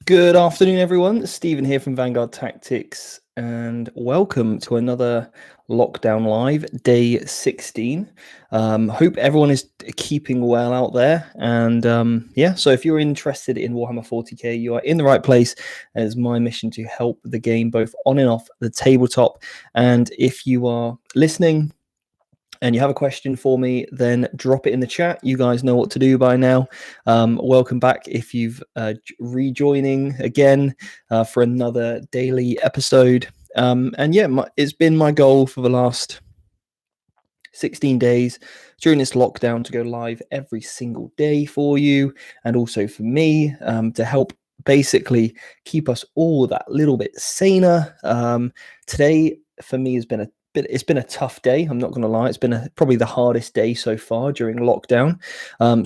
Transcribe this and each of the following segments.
Good afternoon, everyone. Stephen here from Vanguard Tactics, and welcome to another Lockdown Live, day 16. Hope everyone is keeping well out there. And so if you're interested in Warhammer 40k, you are in the right place. It's my mission to help the game both on and off the tabletop. And if you are listening and you have a question for me, then drop it in the chat. You guys know what to do by now. Welcome back if you've rejoining again for another daily episode. It's been my goal for the last 16 days during this lockdown to go live every single day for you, and also for me to help basically keep us all that little bit saner. Today for me has been it's been a tough day. I'm not going to lie. It's been probably the hardest day so far during lockdown.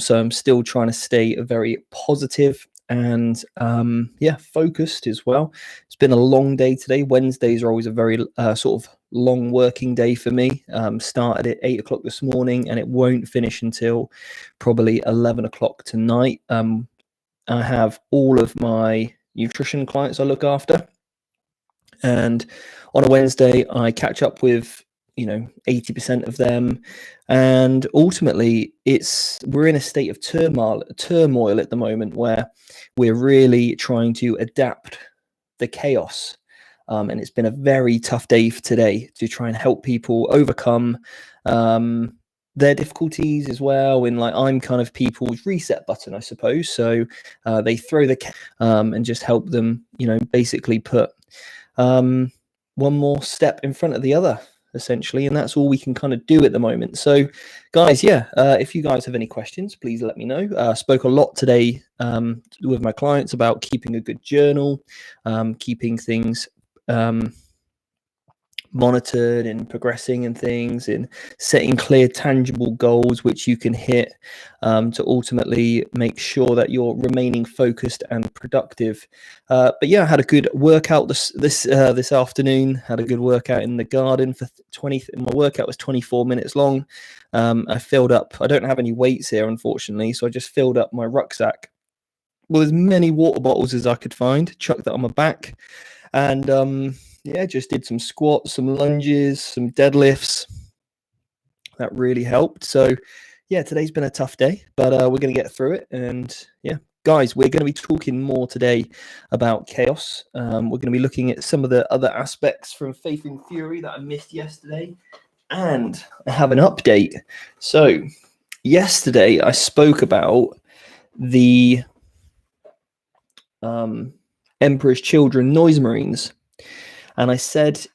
So I'm still trying to stay very positive and focused as well. It's been a long day today. Wednesdays are always a very sort of long working day for me. Started at 8 o'clock this morning and it won't finish until probably 11 o'clock tonight. I have all of my nutrition clients I look after. And on a Wednesday, I catch up with 80% of them, and ultimately, we're in a state of turmoil at the moment where we're really trying to adapt the chaos. And it's been a very tough day for today to try and help people overcome their difficulties as well. And I'm kind of people's reset button, I suppose. So they throw and just help them, basically put one more step in front of the other, essentially, and that's all we can kind of do at the moment. So guys, if you guys have any questions, please let me know. Spoke a lot today with my clients about keeping a good journal, keeping things monitored and progressing and things, and setting clear tangible goals which you can hit to ultimately make sure that you're remaining focused and productive. I had a good workout this afternoon. Had a good workout in the garden for my workout was 24 minutes long. I filled up, I don't have any weights here unfortunately, so I just filled up my rucksack with as many water bottles as I could find, chucked that on my back, and just did some squats, some lunges, some deadlifts. That really helped. So today's been a tough day, but we're going to get through it. And guys, we're going to be talking more today about chaos. We're going to be looking at some of the other aspects from Faith and Fury that I missed yesterday, and I have an update. So yesterday I spoke about the Emperor's Children Noise Marines. And I said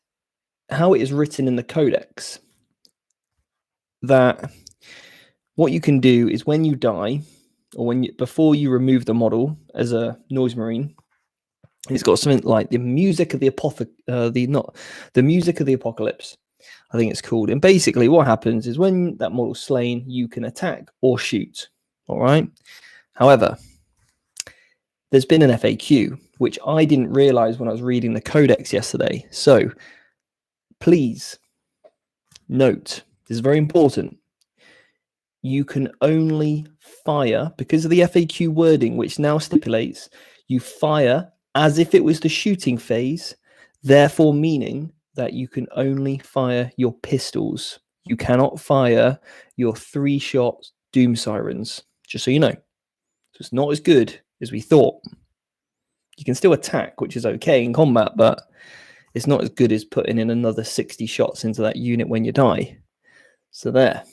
how it is written in the codex that what you can do is when you die, or before you remove the model as a noise marine, it's got something like the music of the music of the apocalypse, I think it's called. And basically what happens is when that model's slain, you can attack or shoot. All right. However, there's been an FAQ, which I didn't realize when I was reading the codex yesterday. So please note, this is very important. You can only fire, because of the FAQ wording, which now stipulates you fire as if it was the shooting phase, therefore meaning that you can only fire your pistols. You cannot fire your 3-shot doom sirens, just so you know. So it's not as good as we thought. You can still attack, which is okay in combat, but it's not as good as putting in another 60 shots into that unit when you die. So there,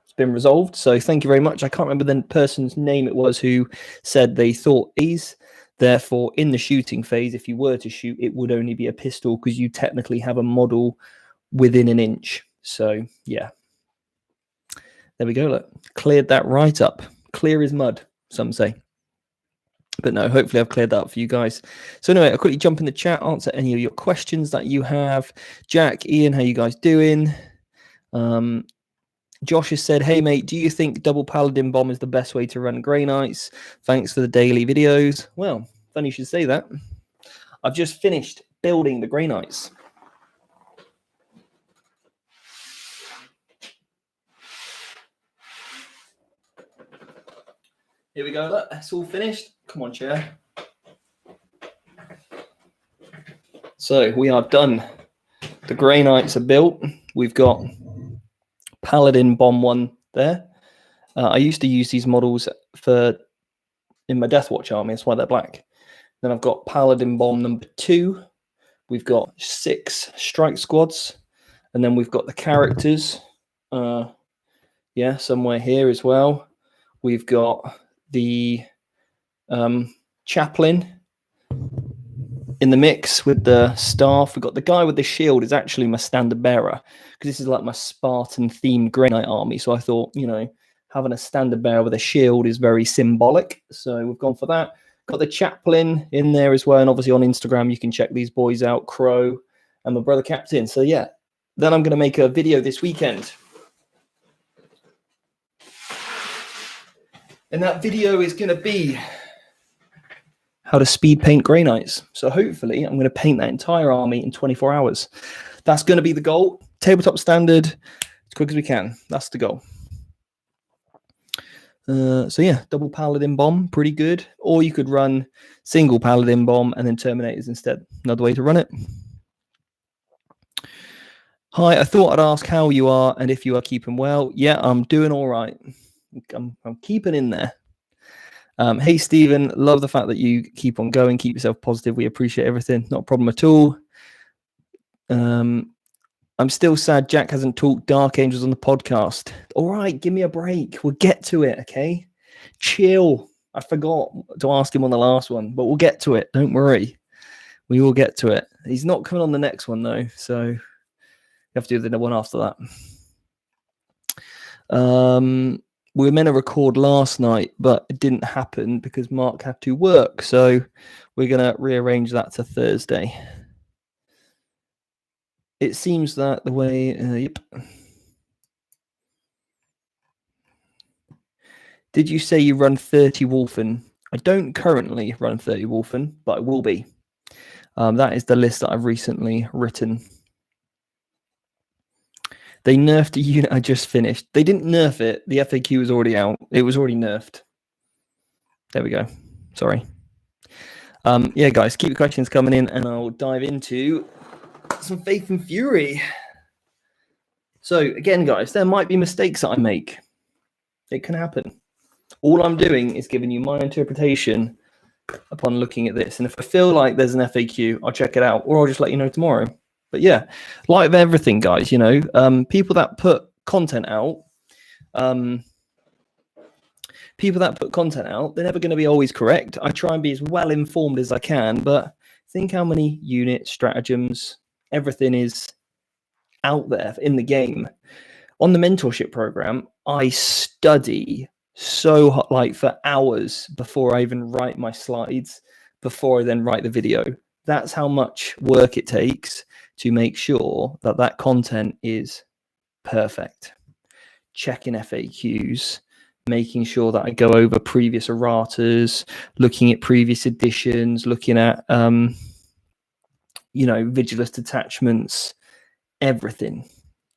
it's been resolved. So thank you very much. I can't remember the person's name it was who said they thought these. Therefore, in the shooting phase, if you were to shoot, it would only be a pistol because you technically have a model within an inch. So yeah, there we go. Look, cleared that right up. Clear as mud, some say. But no, hopefully I've cleared that up for you guys. So anyway, I'll quickly jump in the chat, answer any of your questions that you have. Jack, Ian, how you guys doing? Josh has said, hey mate, do you think double paladin bomb is the best way to run Grey Knights? Thanks for the daily videos. Well, funny you should say that. I've just finished building the Grey Knights. Here we go, look, that's all finished. Come on, chair. So we are done. The Grey Knights are built. We've got Paladin Bomb 1 there. I used to use these models in my Deathwatch army. That's why they're black. Then I've got Paladin Bomb number 2. We've got 6 strike squads. And then we've got the characters. Somewhere here as well. We've got the chaplain in the mix with the staff. We've got the guy with the shield is actually my standard bearer, because this is like my Spartan themed Grey Knight army. So I thought, having a standard bearer with a shield is very symbolic. So we've gone for that. Got the chaplain in there as well. And obviously on Instagram, you can check these boys out, Crow and my brother Captain. So yeah, then I'm going to make a video this weekend. And that video is going to be how to speed paint Grey Knights. So hopefully I'm going to paint that entire army in 24 hours. That's going to be the goal. Tabletop standard, as quick as we can. That's the goal. So yeah, double Paladin Bomb, pretty good. Or you could run single Paladin Bomb and then Terminators instead. Another way to run it. Hi, I thought I'd ask how you are and if you are keeping well. Yeah, I'm doing all right. I'm keeping in there. Hey, Stephen, love the fact that you keep on going. Keep yourself positive. We appreciate everything. Not a problem at all. I'm still sad Jack hasn't talked Dark Angels on the podcast. All right, give me a break. We'll get to it, okay? Chill. I forgot to ask him on the last one, but we'll get to it. Don't worry. We will get to it. He's not coming on the next one, though, so you have to do the one after that. We were meant to record last night, but it didn't happen because Mark had to work. So we're going to rearrange that to Thursday. It seems that the way... yep. Did you say you run 30 Wolfen? I don't currently run 30 Wolfen, but I will be. That is the list that I've recently written. They nerfed a unit I just finished. They didn't nerf it. The FAQ was already out. It was already nerfed. There we go. Sorry. Yeah, guys, keep the questions coming in and I'll dive into some Faith and Fury. So, again, guys, there might be mistakes that I make. It can happen. All I'm doing is giving you my interpretation upon looking at this. And if I feel like there's an FAQ, I'll check it out or I'll just let you know tomorrow. But yeah, like everything, guys, people that put content out, they're never going to be always correct. I try and be as well informed as I can, but think how many units, stratagems, everything is out there in the game. On the mentorship program, I study for hours before I even write my slides, before I then write the video. That's how much work it takes to make sure that that content is perfect. Checking FAQs, making sure that I go over previous erratas, looking at previous editions, looking at, Vigilus detachments, everything,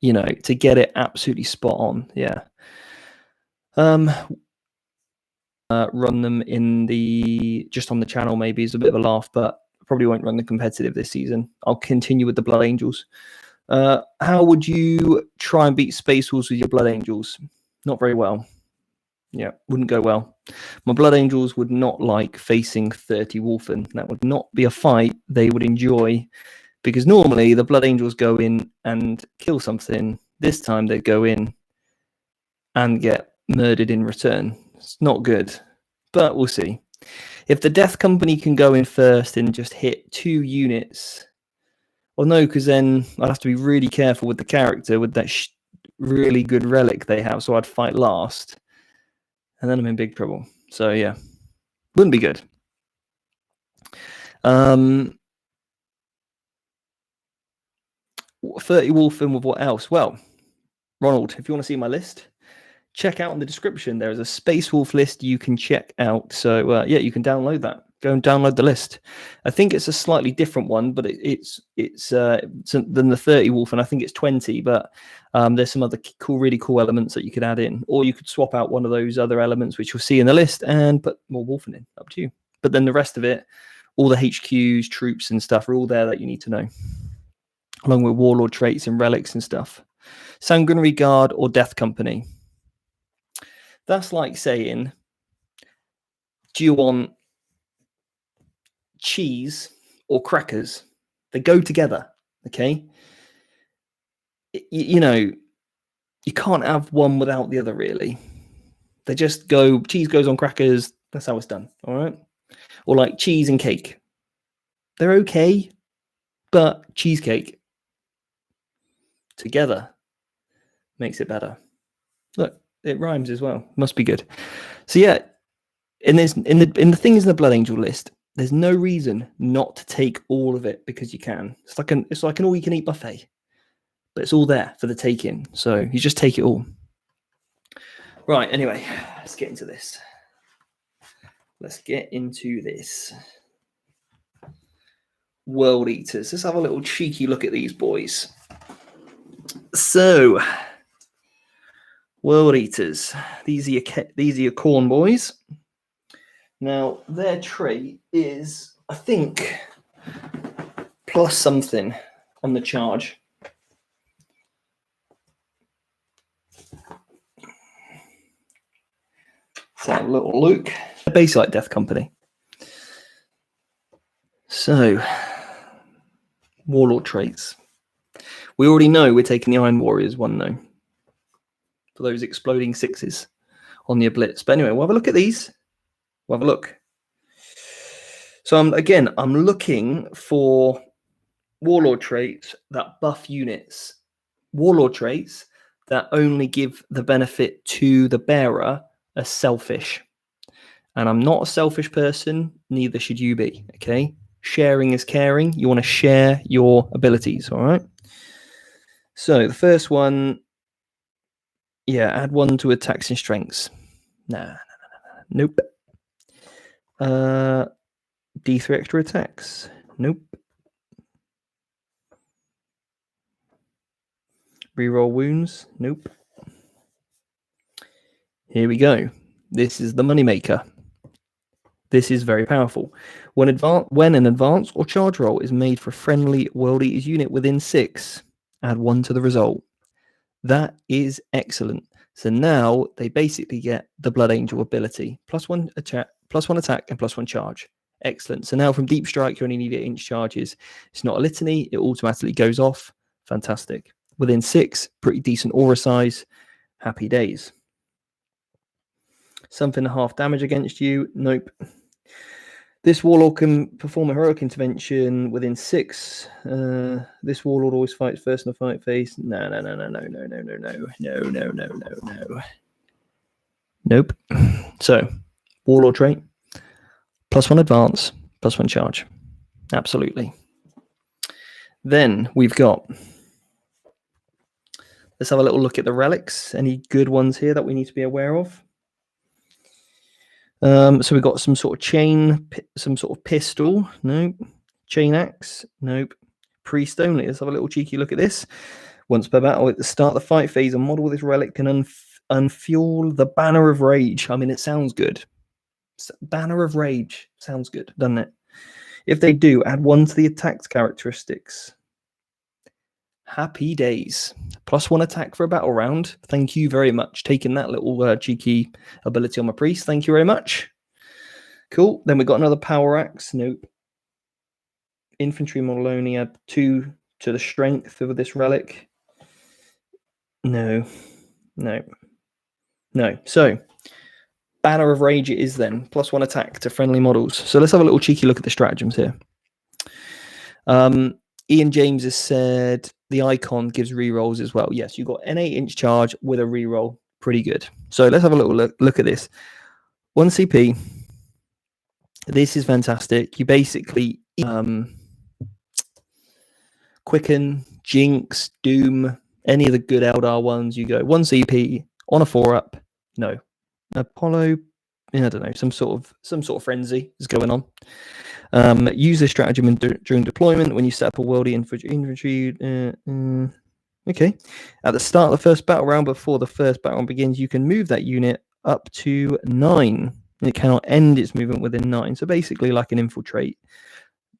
to get it absolutely spot on. Yeah. Run them just on the channel maybe is a bit of a laugh, but probably won't run the competitive this season. I'll continue with the Blood Angels. How would you try and beat Space Wolves with your Blood Angels? Not very well. Yeah, wouldn't go well. My Blood Angels would not like facing 30 Wolfen. That would not be a fight they would enjoy, because normally the Blood Angels go in and kill something. This time they go in and get murdered in return. It's not good, but we'll see. If the Death Company can go in first and just hit 2 units, well, no, because then I'd have to be really careful with the character with that really good relic they have, so I'd fight last, and then I'm in big trouble. So yeah, wouldn't be good. 30 Wolfen with what else? Well, Ronald, if you want to see my list, check out in the description. There is a Space Wolf list you can check out. So yeah, you can download that. Go and download the list. I think it's a slightly different one, but it's than the 30 Wolf, and I think it's 20. But there's some other really cool elements that you could add in, or you could swap out one of those other elements which you'll see in the list and put more Wolfen in. Up to you. But then the rest of it, all the HQs, troops and stuff are all there that you need to know, along with warlord traits and relics and stuff. Sanguinary Guard or Death Company. That's like saying, do you want cheese or crackers? They go together, okay? You know, you can't have one without the other, really. They just go, cheese goes on crackers, that's how it's done, all right? Or like cheese and cake. They're okay, but cheesecake together makes it better. Look, it rhymes as well. Must be good. So yeah, in the things in the Blood Angel list, there's no reason not to take all of it because you can. It's like an all-you-can-eat buffet, but it's all there for the taking. So you just take it all. Right. Anyway, let's get into this. World Eaters. Let's have a little cheeky look at these boys. So, World Eaters. These are your corn boys. Now, their trait is, I think, plus something on the charge. Let's have a little look. They're basically like Death Company. So, Warlord traits. We already know we're taking the Iron Warriors one, though, for those exploding sixes on the Blitz. But anyway, we'll have a look at these. We'll have a look. So I'm looking for Warlord traits that buff units. Warlord traits that only give the benefit to the bearer are selfish. And I'm not a selfish person, neither should you be, okay? Sharing is caring. You want to share your abilities, all right? So the first one, yeah, add 1 to attacks and strengths. Nope. D3 extra attacks. Nope. Reroll wounds. Nope. Here we go. This is the moneymaker. This is very powerful. When an advance or charge roll is made for a friendly World Eaters unit within 6, add 1 to the result. That is excellent. So now they basically get the Blood Angel ability. +1 attack, and +1 charge. Excellent. So now from Deep Strike, you only need 8-inch charges. It's not a litany. It automatically goes off. Fantastic. Within 6, pretty decent aura size. Happy days. Something and half damage against you. Nope. This warlord can perform a heroic intervention within 6. This warlord always fights first in the fight phase. No. Nope. So, warlord trait, +1 advance, +1 charge. Absolutely. Then we've got, let's have a little look at the relics. Any good ones here that we need to be aware of? So we've got some sort of chain, some sort of pistol. Nope. Chain axe. Nope. Priest only. Let's have a little cheeky look at this. Once per battle, at the start of the fight phase, a model with this relic can unfuel the Banner of Rage. I mean, it sounds good. Banner of Rage sounds good, doesn't it? If they do, add 1 to the attack characteristics. Happy days. +1 attack for a battle round. Thank you very much. Taking that little cheeky ability on my priest. Thank you very much. Cool. Then we got another power axe. Nope. Infantry model only add 2 to the strength of this relic. No. So, Banner of Rage it is then. +1 attack to friendly models. So let's have a little cheeky look at the stratagems here. Ian James has said the icon gives rerolls as well. Yes, you've got an 8-inch charge with a reroll. Pretty good. So let's have a little look at this. 1 CP. This is fantastic. You basically Quicken, Jinx, Doom, any of the good Eldar ones. You go 1 CP on a 4-up. No, Apollo. I don't know. Some sort of frenzy is going on. Use this stratagem during deployment when you set up a worldy infantry. Okay. At the start of the first battle round, before the first battle round begins, you can move that unit up to 9. It cannot end its movement within 9. So basically like an infiltrate.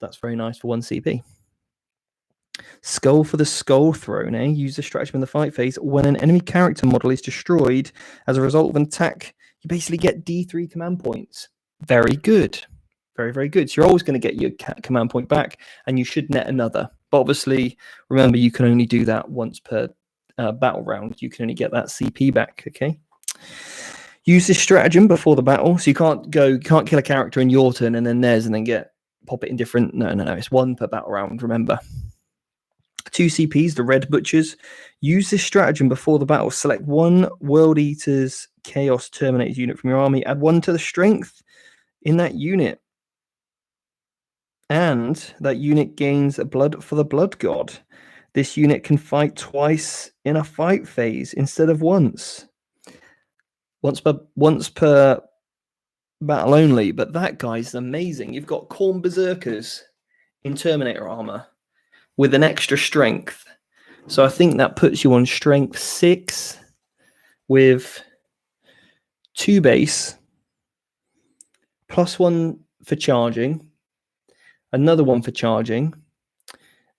That's very nice for 1 CP. Skull for the skull throne, eh? Use the stratagem in the fight phase. When an enemy character model is destroyed as a result of an attack, you basically get D3 command points. Very good. Very, very good. So you're always going to get your command point back, and you should net another. But obviously, remember, you can only do that once per battle round. You can only get that CP back, okay? Use this stratagem before the battle. So you can't kill a character in your turn and then theirs and then pop it in different. No. It's 1 per battle round, remember. 2 CPs, the Red Butchers. Use this stratagem before the battle. Select 1 World Eater's Chaos Terminators unit from your army. Add 1 to the strength in that unit. And that unit gains a blood for the Blood God. This unit can fight twice in a fight phase instead of once. Once per battle only. But that guy's amazing. You've got Khorne Berserkers in Terminator armor with an extra strength. So I think that puts you on strength 6 with 2 base, +1 for charging, another 1 for charging,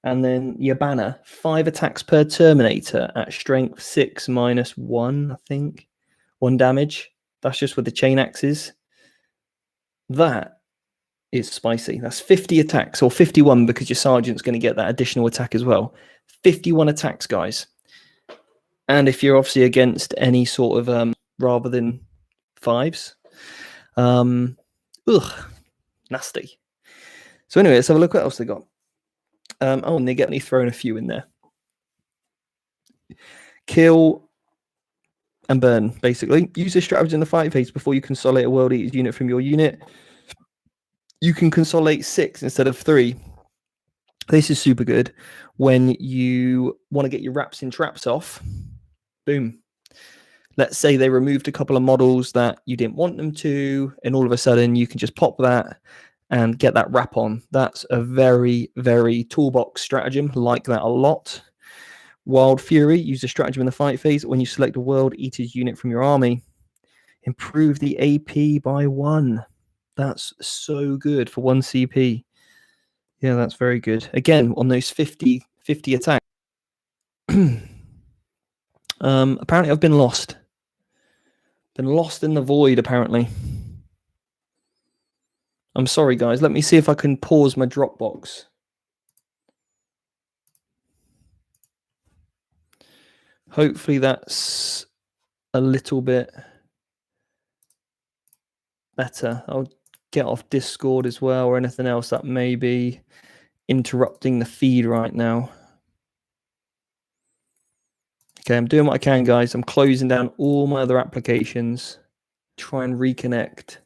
and then your banner, 5 attacks per Terminator at strength 6 -1, I think. 1 damage. That's just with the chain axes. That is spicy. That's 50 attacks, or 51 because your sergeant's going to get that additional attack as well. 51 attacks, guys. And if you're obviously against any sort of rather than 5s, nasty. So anyway, let's have a look what else they got. And they get me thrown a few in there. Kill and burn, basically. Use this strategy in the fight phase before you consolidate a World Eaters unit from your unit. You can consolidate 6 instead of 3. This is super good when you want to get your wraps and traps off. Boom. Let's say they removed a couple of models that you didn't want them to, and all of a sudden you can just pop that and get that wrap on. That's a very, very toolbox stratagem. Like that a lot. Wild Fury. Use the stratagem in the fight phase when you select a World Eaters unit from your army. Improve the AP by 1. That's so good for 1 CP. Yeah, that's very good. Again, on those 50 attacks. Apparently I've been lost. Been lost in the void, apparently. I'm sorry, guys. Let me see if I can pause my Dropbox. Hopefully that's a little bit better. I'll get off Discord as well, or anything else that may be interrupting the feed right now. Okay, I'm doing what I can, guys. I'm closing down all my other applications. Try and reconnect.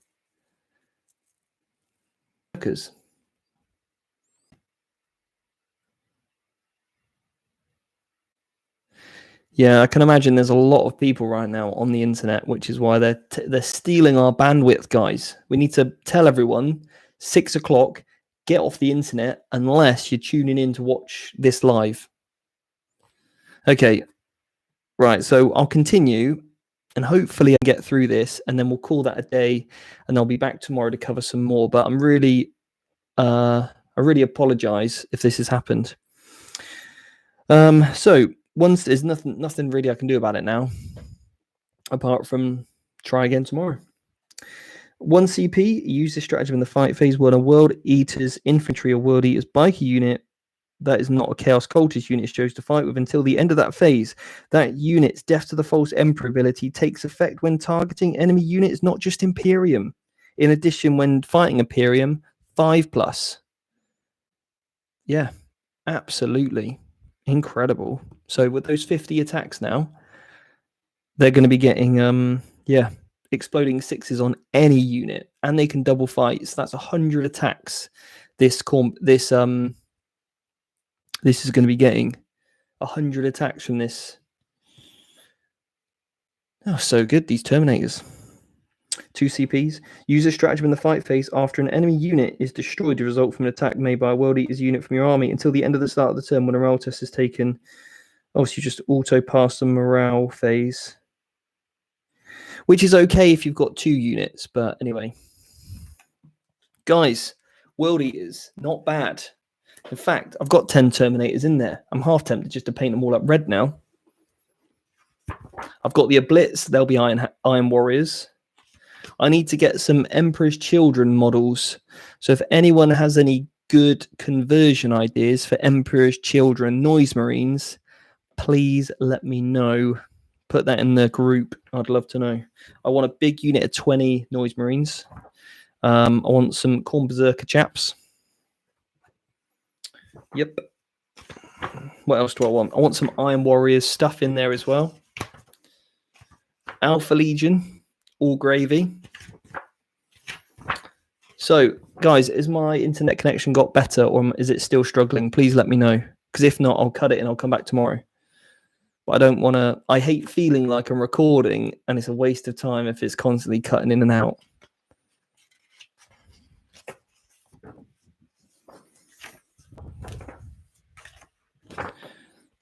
Because yeah, I can imagine there's a lot of people right now on the internet, which is why they're stealing our bandwidth, guys. We need to tell everyone 6 o'clock, get off the internet unless you're tuning in to watch this live. Okay, right. So I'll continue, and hopefully I get through this, and then we'll call that a day, and I'll be back tomorrow to cover some more. But I'm really, I really apologize if this has happened. So. Once there's nothing really I can do about it now, apart from try again tomorrow. 1 CP, use this stratagem in the fight phase when a World Eaters infantry or World Eaters biker unit that is not a Chaos Cultist unit is chosen to fight with until the end of that phase. That unit's Death to the False Emperor ability takes effect when targeting enemy units, not just Imperium. In addition, when fighting Imperium, 5+. Yeah, absolutely. Incredible. So with those 50 attacks now, they're going to be getting exploding 6s on any unit, and they can double fight. So that's 100 attacks. This is going to be getting 100 attacks from this. Oh, so good, these Terminators. 2 CPs. Use a stratagem in the fight phase after an enemy unit is destroyed to result from an attack made by a World Eaters unit from your army until the end of the start of the turn when a morale test is taken. Oh, so you just auto pass the morale phase. which is okay if you've got 2 units. But anyway, guys, World Eaters, not bad. In fact, I've got 10 Terminators in there. I'm half tempted just to paint them all up red now. I've got the Oblitz. They'll be Iron Warriors. I need to get some Emperor's Children models. So if anyone has any good conversion ideas for Emperor's Children Noise Marines, please let me know. Put that in the group. I'd love to know. I want a big unit of 20 Noise Marines. I want some Khorne Berserker chaps. Yep. What else do I want? I want some Iron Warriors stuff in there as well. Alpha Legion, all gravy. So, guys, has my internet connection got better, or is it still struggling? Please let me know, because if not, I'll cut it and I'll come back tomorrow. But I don't want to. I hate feeling like I'm recording and it's a waste of time if it's constantly cutting in and out.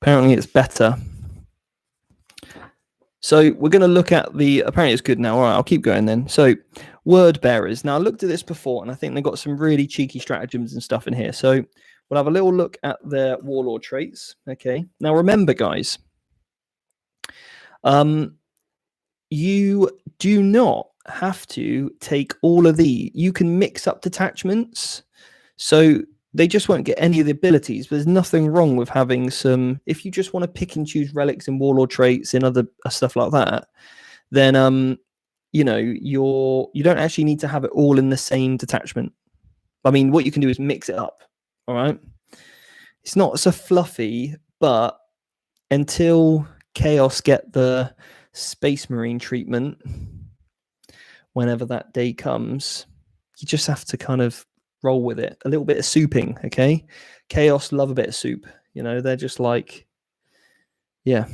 Apparently, it's better. So we're going to look at the, apparently it's good now. All right, I'll keep going then. So word bearers. Now I looked at this before and I think they've got some really cheeky stratagems and stuff in here. So we'll have a little look at their warlord traits. Okay. Now remember, guys, you do not have to take all of these. You can mix up detachments. So they just won't get any of the abilities, but there's nothing wrong with having some. If you just want to pick and choose relics and warlord traits and other stuff like that, then you know, you don't actually need to have it all in the same detachment. I mean, what you can do is mix it up. All right, it's not so fluffy, but until Chaos get the Space Marine treatment, whenever that day comes, you just have to kind of roll with it. A little bit of souping, okay? Chaos love a bit of soup. You know, they're just like, yeah,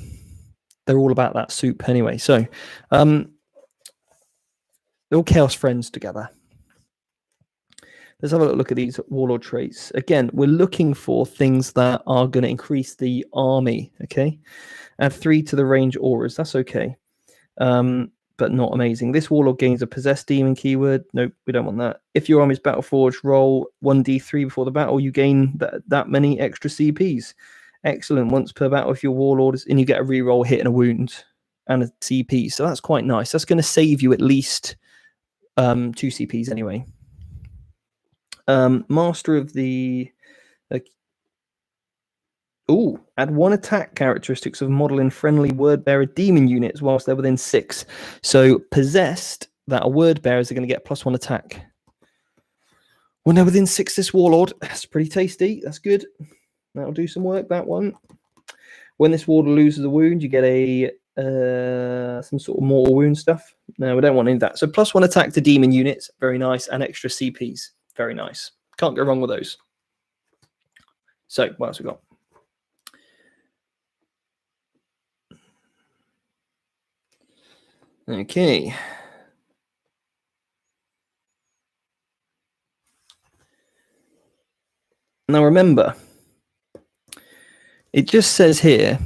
they're all about that soup anyway. So, they're all Chaos friends together. Let's have a look at these warlord traits. Again, we're looking for things that are going to increase the army, okay? Add 3 to the range auras. That's okay. But not amazing. This warlord gains a possessed demon keyword. Nope, we don't want that. If your army is Battleforged, roll 1d3 before the battle. You gain that many extra CPs. Excellent. Once per battle, if your warlord is, and you get a reroll, hit, and a wound, and a CP. So that's quite nice. That's going to save you at least 2 CPs anyway. Master of the. Add 1 attack characteristics of modeling friendly word bearer demon units whilst they're within 6. So possessed, that are word bearers are going to get +1 attack. When they're within 6, this warlord, that's pretty tasty. That's good. That'll do some work, that one. When this warlord loses a wound, you get a some sort of mortal wound stuff. No, we don't want any of that. So +1 attack to demon units, very nice, and extra CPs, very nice. Can't go wrong with those. So what else we got? Okay. Now remember, it just says here,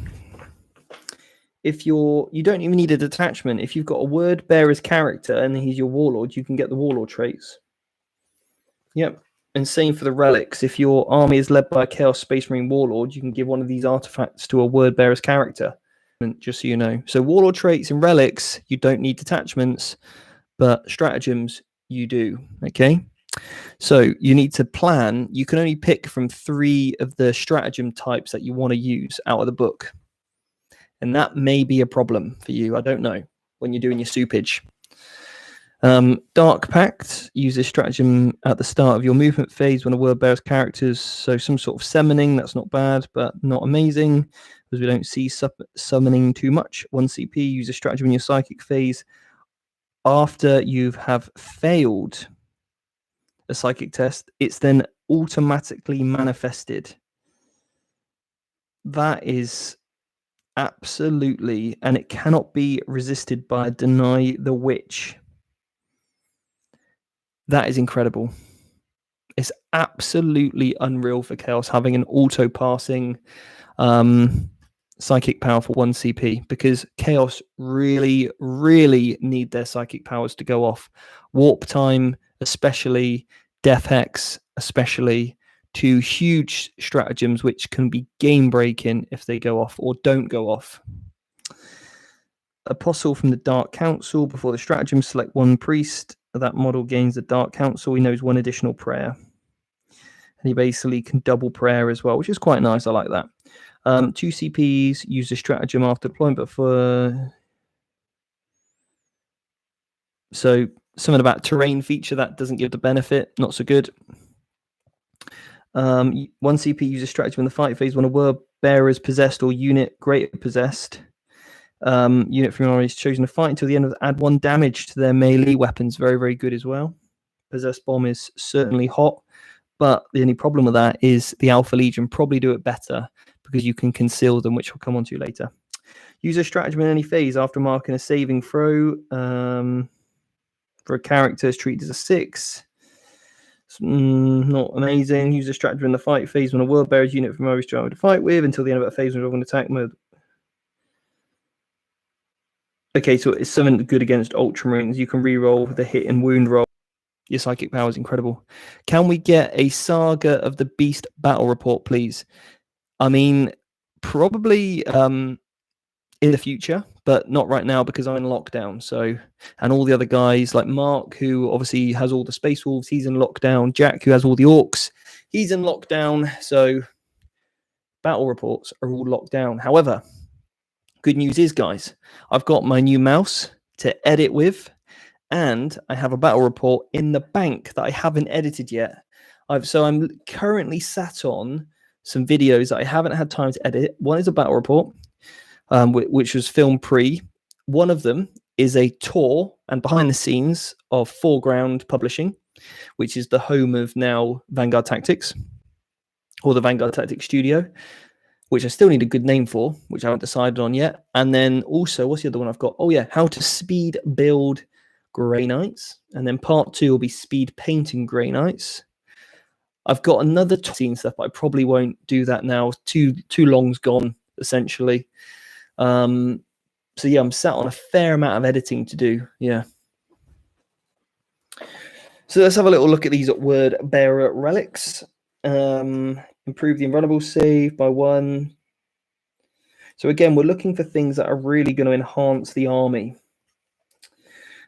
if you don't even need a detachment. If you've got a word bearer's character and he's your warlord, you can get the warlord traits. Yep. And same for the relics. If your army is led by a Chaos Space Marine warlord, you can give one of these artifacts to a word bearer's character. Just so you know. So warlord traits and relics, you don't need detachments, but stratagems, you do. Okay. So you need to plan. You can only pick from 3 of the stratagem types that you want to use out of the book. And that may be a problem for you. I don't know, when you're doing your soupage. Dark Pact uses stratagem at the start of your movement phase when a word bearer's characters. So some sort of summoning, that's not bad, but not amazing, because we don't see summoning too much. 1 CP, use a stratagem in your psychic phase after you have failed a psychic test. It's then automatically manifested. That is absolutely, and it cannot be resisted by Deny the Witch. That is incredible. It's absolutely unreal for Chaos having an auto-passing psychic power for 1 CP, because Chaos really, really need their psychic powers to go off. Warp Time, especially, Death Hex, especially, two huge stratagems which can be game breaking if they go off or don't go off. Apostle from the Dark Council. Before the stratagem, select one priest. That model gains the Dark Council. He knows one additional prayer. And he basically can double prayer as well, which is quite nice. I like that. 2 CPs, use a stratagem after deployment, but for... So something about terrain feature that doesn't give the benefit. Not so good. 1 CP, use a stratagem in the fight phase when a word bearer is possessed or unit greater possessed. Unit from your army is chosen to fight until the end of add 1 damage to their melee weapons. Very, very good as well. Possessed bomb is certainly hot, but the only problem with that is the Alpha Legion probably do it better because you can conceal them, which we'll come on to later. Use a stratagem in any phase after marking a saving throw. For a character is treated as a 6. Not amazing. Use a stratagem in the fight phase when a word bearer's unit from army is trying to fight with until the end of that phase when you're in attack mode. Okay, so it's something good against Ultramarines. You can re-roll the hit and wound roll. Your psychic power is incredible. Can we get a Saga of the Beast battle report, please? I mean, probably in the future, but not right now because I'm in lockdown. So, and all the other guys like Mark, who obviously has all the Space Wolves, he's in lockdown. Jack, who has all the Orcs, he's in lockdown. So, battle reports are all locked down. However, good news is, guys, I've got my new mouse to edit with, and I have a battle report in the bank that I haven't edited yet. So I'm currently sat on some videos that I haven't had time to edit. One is a battle report, which was filmed pre. One of them is a tour and behind the scenes of Foreground Publishing, which is the home of now Vanguard Tactics, or the Vanguard Tactics Studio, which I still need a good name for, which I haven't decided on yet. And then also, what's the other one I've got? Oh yeah, how to speed build Grey Knights. And then part 2 will be speed painting Grey Knights. I've got another scene stuff, but I probably won't do that now. Too long's gone, essentially. So yeah, I'm sat on a fair amount of editing to do. Yeah. So let's have a little look at these word bearer relics. Improve the unrunnable save by 1. So again, we're looking for things that are really going to enhance the army.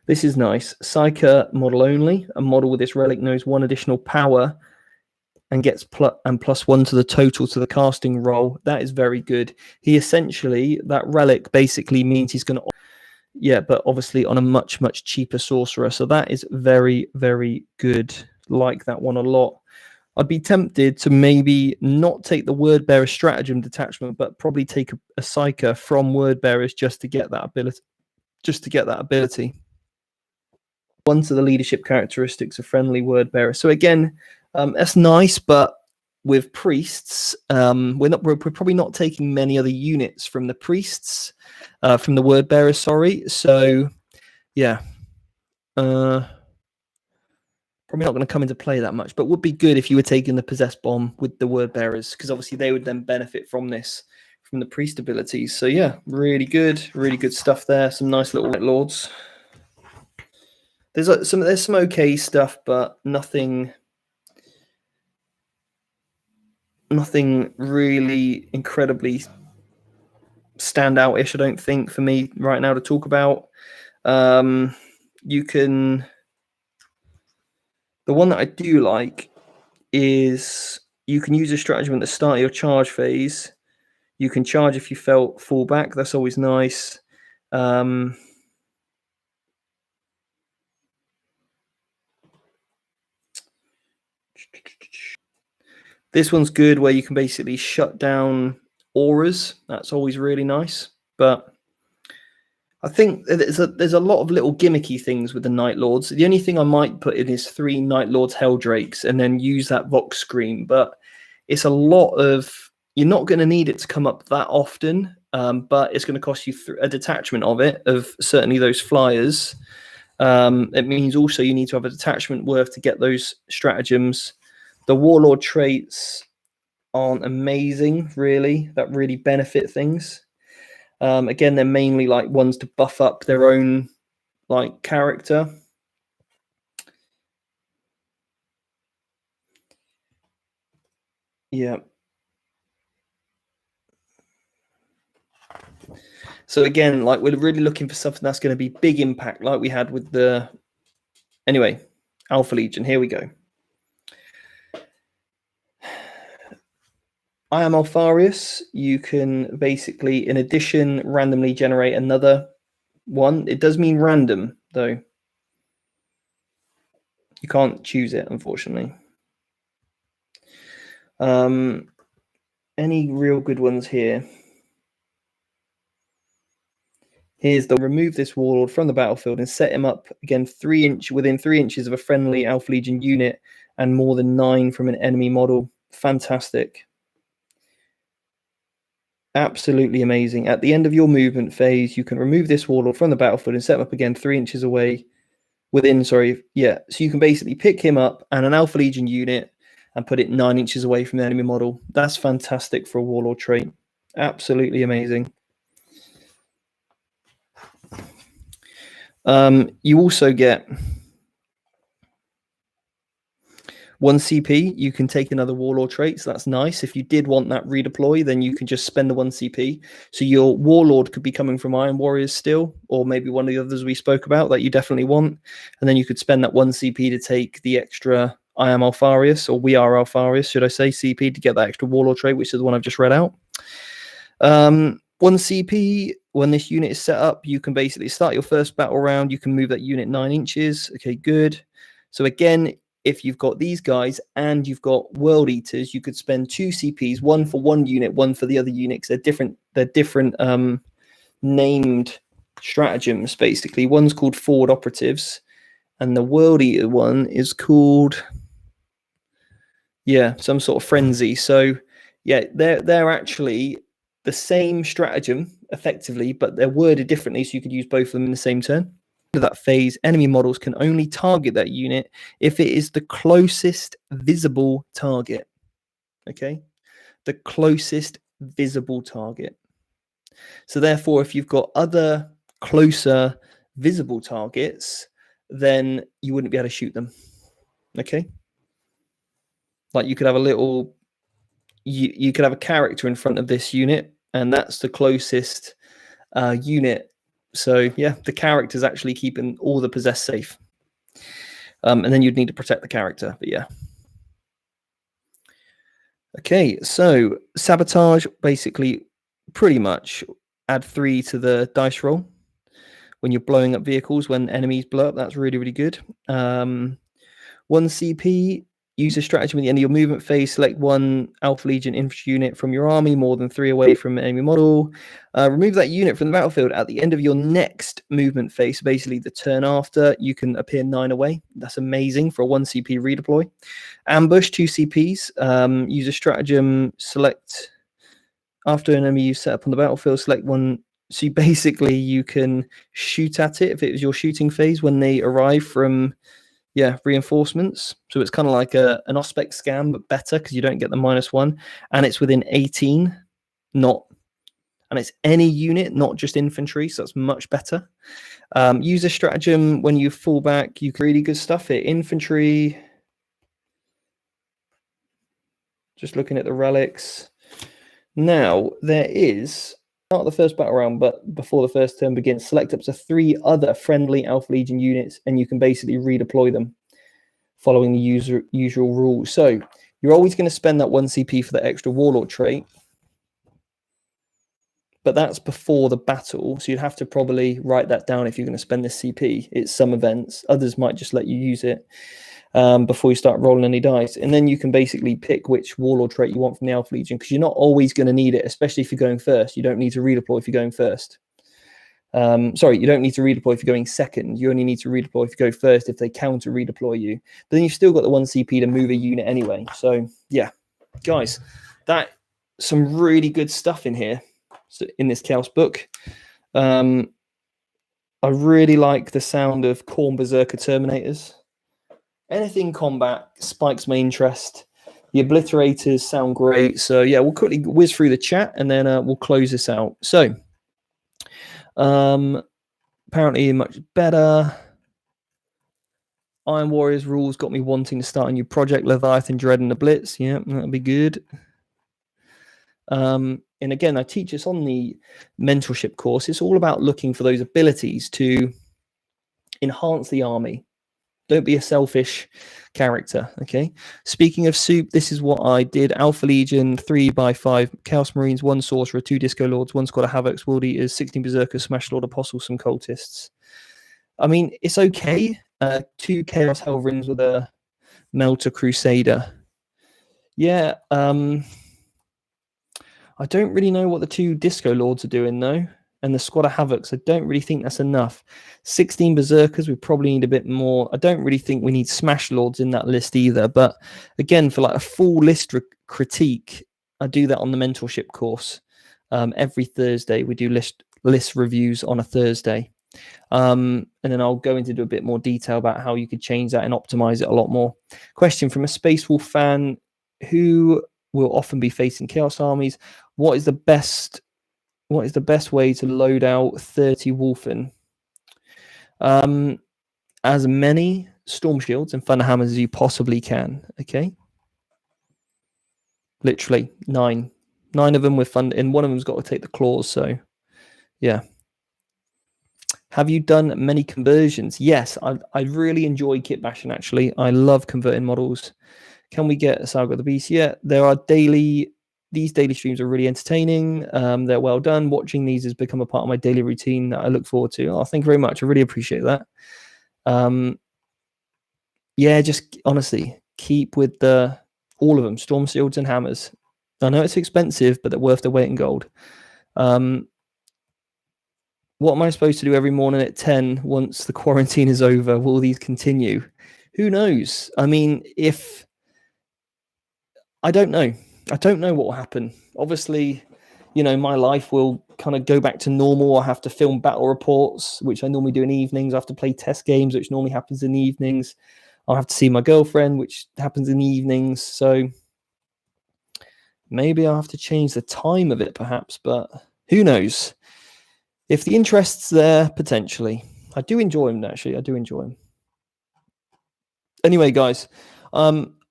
This is nice. Psyker model only. A model with this relic knows 1 additional power and gets +1 to the total to the casting roll. That is very good. He essentially, that relic basically means he's going to, yeah, but obviously on a much, much cheaper sorcerer. So that is very, very good. Like that one a lot. I'd be tempted to maybe not take the word bearer stratagem detachment, but probably take a psyker from word bearers just to get that ability. 1 to the leadership characteristics of friendly word bearer. So again, that's nice, but with priests, we're probably not taking many other units from the priests, from the word bearers. Sorry. So yeah. Probably not going to come into play that much, but would be good if you were taking the possessed bomb with the word bearers, because obviously they would then benefit from this, from the priest abilities. So yeah, really good stuff there. Some nice little White Lords. There's some okay stuff, but nothing really incredibly standout-ish, I don't think, for me right now to talk about. The one that I do like is you can use a stratagem at the start of your charge phase. You can charge if you fall back. That's always nice. This one's good where you can basically shut down auras. That's always really nice. But I think there's a lot of little gimmicky things with the Night Lords. The only thing I might put in is 3 Night Lords Helldrakes and then use that Vox Scream. But it's a lot of... You're not going to need it to come up that often, but it's going to cost you a detachment of it, of certainly those flyers. It means also you need to have a detachment worth to get those stratagems. The Warlord traits aren't amazing, really, that really benefit things. Again, they're mainly like ones to buff up their own like character. Yeah. So again, like we're really looking for something that's going to be big impact, like we had with the. Anyway, Alpha Legion. Here we go. I am Alfarius. You can basically, in addition, randomly generate another one. It does mean random, though. You can't choose it, unfortunately. Any real good ones here? Here's the remove this warlord from the battlefield and set him up again within 3 inches of a friendly Alpha Legion unit and more than 9 from an enemy model. Fantastic. Absolutely amazing. At the end of your movement phase, you can remove this warlord from the battlefield and set him up again 3 inches away. So you can basically pick him up and an Alpha Legion unit and put it 9 inches away from the enemy model. That's fantastic for a warlord trait. Absolutely amazing. You also get 1 CP. You can take another warlord trait, so that's nice. If you did want that redeploy, then you can just spend the 1 CP. So your warlord could be coming from Iron Warriors still, or maybe one of the others we spoke about that you definitely want. And then you could spend that 1 CP to take the extra I am Alfarius, or we are Alfarius, should I say, CP to get that extra warlord trait, which is the one I've just read out. 1 CP, when this unit is set up, you can basically start your first battle round. You can move that unit 9 inches. Okay, good. So again, if you've got these guys and you've got World Eaters, you could spend 2 CPs, one for one unit, one for the other units. They're different named stratagems, basically. One's called Forward Operatives, and the World Eater one is called, some sort of Frenzy. So, they're actually the same stratagem, effectively, but they're worded differently, so you could use both of them in the same turn. That phase, enemy models can only target that unit if it is the closest visible target. Okay, the closest visible target. So therefore, if you've got other closer visible targets, then you wouldn't be able to shoot them. Okay, like you could have a little, you could have a character in front of this unit, and that's the closest unit. So the character's actually keeping all the possessed safe. And then you'd need to protect the character, but Okay, so sabotage, basically pretty much add 3 to the dice roll when you're blowing up vehicles, when enemies blow up. That's really, really good. 1 CP, use a strategy at the end of your movement phase. Select 1 Alpha Legion infantry unit from your army, more than 3 away from an enemy model. Remove that unit from the battlefield at the end of your next movement phase. So basically, the turn after, you can appear 9 away. That's amazing for a 1 CP redeploy. Ambush, 2 CPs. Use a stratagem. Select after an enemy you set up on the battlefield. Select 1. So you can shoot at it if it was your shooting phase when they arrive from reinforcements. So it's kind of like an Ospec scam, but better because you don't get the -1, and it's within 18, and it's any unit, not just infantry. So that's much better. Use a stratagem when you fall back. You can really good stuff here. Infantry. Just looking at the relics. Now there is, not the first battle round, but before the first turn begins, select up to 3 other friendly Alpha Legion units, and you can basically redeploy them following the usual rules. So you're always going to spend that 1 CP for the extra warlord trait, but that's before the battle, so you'd have to probably write that down if you're going to spend this CP. It's some events. Others might just let you use it before you start rolling any dice. And then you can basically pick which warlord trait you want from the Alpha Legion, because you're not always going to need it, especially if you're going first. You don't need to redeploy if you're going first. You don't need to redeploy if you're going second. You only need to redeploy if you go first if they counter redeploy you. But then you've still got the 1 CP to move a unit anyway. So, guys, that some really good stuff in here in this Chaos book. I really like the sound of Khorne Berserker Terminators. Anything combat spikes my interest. The obliterators sound great. So yeah, we'll quickly whiz through the chat and then we'll close this out. So apparently much better. Iron Warriors rules got me wanting to start a new project. Leviathan Dread and the Blitz. Yeah, that'll be good. And again, I teach this on the mentorship course. It's all about looking for those abilities to enhance the army. Don't be a selfish character, okay? Speaking of soup, this is what I did. Alpha Legion, 3x5 Chaos Marines, 1 Sorcerer, 2 Disco Lords, 1 Squad of Havocs, World Eaters, 16 Berserkers, Smash Lord Apostles, some Cultists. I mean, it's okay. 2 Chaos Hellrings with a Melter Crusader. Yeah, I don't really know what the 2 Disco Lords are doing, though. And the Squad of Havocs, I don't really think that's enough. 16 Berserkers, we probably need a bit more. I don't really think we need Smash Lords in that list either. But again, for like a full list critique, I do that on the mentorship course. Every Thursday, we do list reviews on a Thursday. And then I'll go into a bit more detail about how you could change that and optimize it a lot more. Question from a Space Wolf fan, who will often be facing Chaos armies. What is the best way to load out 30 Wolfen? As many Storm Shields and Thunder Hammers as you possibly can, okay? Literally 9. 9 of them with Thunder, and one of them's got to take the claws, so yeah. Have you done many conversions? Yes, I really enjoy kit bashing, actually. I love converting models. Can we get a Saga of the Beast? Yeah, there are these daily streams are really entertaining. They're well done. Watching these has become a part of my daily routine that I look forward to. Oh, thank you very much. I really appreciate that. Yeah, just honestly, keep with all of them, Storm Shields and Hammers. I know it's expensive, but they're worth their weight in gold. What am I supposed to do every morning at 10 once the quarantine is over? Will these continue? Who knows? I mean, I don't know. I don't know what will happen. Obviously, my life will kind of go back to normal. I have to film battle reports, which I normally do in evenings. I have to play test games, which normally happens in the evenings. I'll have to see my girlfriend, which happens in the evenings. So maybe I'll have to change the time of it, perhaps. But who knows? If the interest's there, potentially. I do enjoy them, actually. I do enjoy them. Anyway, guys,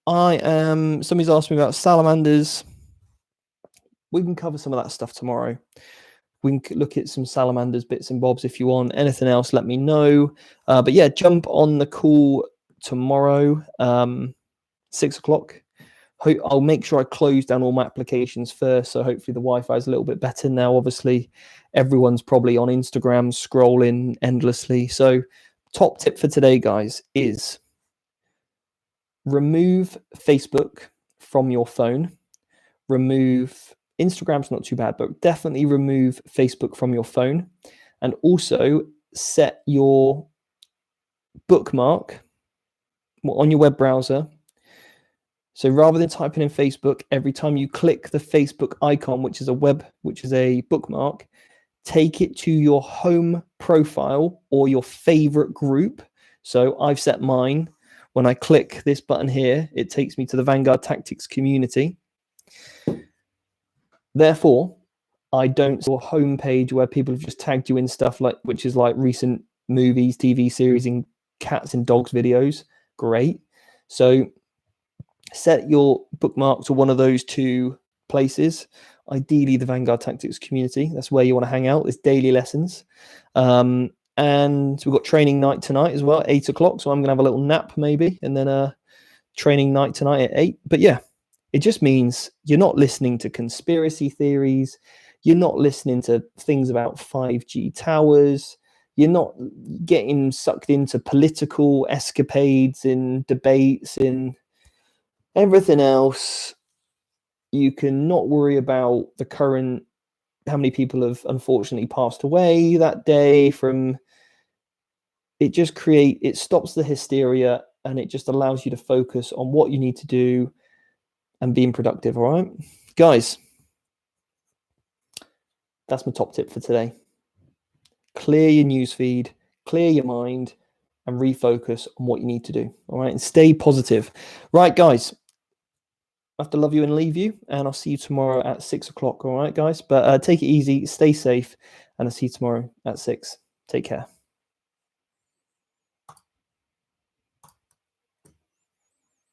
somebody's asked me about salamanders. We can cover some of that stuff tomorrow. We can look at some salamanders, bits and bobs if you want. Anything else, let me know. But yeah, jump on the call tomorrow, 6 o'clock. I'll make sure I close down all my applications first, so hopefully the Wi-Fi is a little bit better now. Obviously, everyone's probably on Instagram scrolling endlessly. So top tip for today, guys, is remove Facebook from your phone. Instagram's not too bad, but definitely remove Facebook from your phone. And also set your bookmark on your web browser. So rather than typing in Facebook, every time you click the Facebook icon, which is a bookmark, take it to your home profile or your favorite group. So I've set mine. When I click this button here, it takes me to the Vanguard Tactics community. Therefore, I don't see a homepage where people have just tagged you in stuff which is like recent movies, TV series, and cats and dogs videos. Great. So set your bookmark to one of those 2 places. Ideally, the Vanguard Tactics community. That's where you want to hang out. It's daily lessons. And we've got training night tonight as well, 8 o'clock. So I'm going to have a little nap maybe, and then training night tonight at 8. But yeah, it just means you're not listening to conspiracy theories. You're not listening to things about 5G towers. You're not getting sucked into political escapades and debates and everything else. You can not worry about the current, how many people have unfortunately passed away that day from it. It stops the hysteria, and it just allows you to focus on what you need to do and being productive. All right, guys, that's my top tip for today. Clear your newsfeed, clear your mind, and refocus on what you need to do. All right, and stay positive. Right, guys, I have to love you and leave you, and I'll see you tomorrow at 6 o'clock. All right, guys. But take it easy, stay safe, and I'll see you tomorrow at 6. Take care.